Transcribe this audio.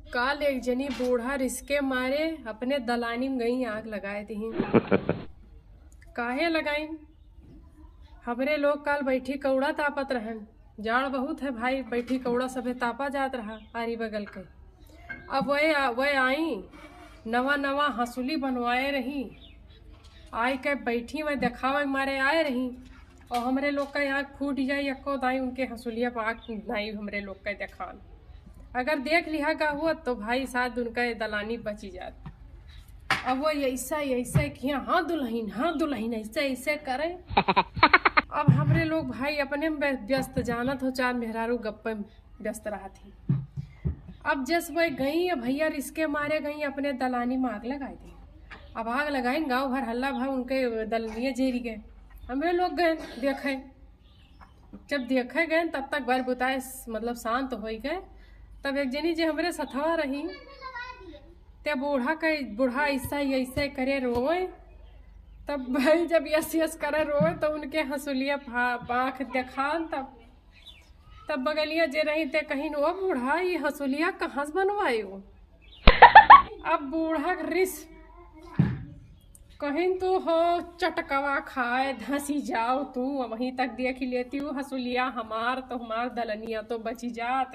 काल एक जनी बूढ़ा रिस्के मारे अपने दलानी में गई आग लगाए थी। काहे लगाई? हमरे लोग काल बैठी कौड़ा तापत रहन। जाड़ बहुत है भाई, बैठी कौड़ा सभे तापा जात रहा आरी बगल के। अब वह आई नवा नवा हंसुली बनवाए रही, आई के बैठी वह देखावे मारे आए रही और हमरे लोग का आँख फूट जाई अक्को दाई उनके हंसुलिया पर आँख नाई हमरे लोग का देखान। अगर देख लिहा का हुआ तो भाई साथ उनका दलानी बची जात। अब वो ऐसा किया, हाँ दुल्हन ऐसे ऐसे करे। अब हमरे लोग भाई अपने में व्यस्त जानत हो, चार मेहरारू गप्पे में व्यस्त रहा थी। अब जस वह गई भैया रिस्के मारे गई अपने दलानी में आग लगाई थी। अब आग लगाई गांव भर हल्ला भाई, उनके दलनिये जेरी गए। हमरे लोग गए देखे। जब देखे गए तब तक बर बुताए मतलब शांत हो गए। तब एक जनी जो हमरे सथवा रही ते बूढ़ा ऐसा करे रोए। तब भाई जब यस करे रोए तो उनके हंसुलिया आँख देखान। तब बगलिया जे रही ते कहीं वो बूढ़ा ये हंसुलिया कहाँ से बनवायो? अब बूढ़ा रिस कहीं तो हो चटकवा खाए धंसी जाओ तू, वहीं तक देख लेती हूँ हंसुलिया हमार तो हमार दलनिया तो बची जात।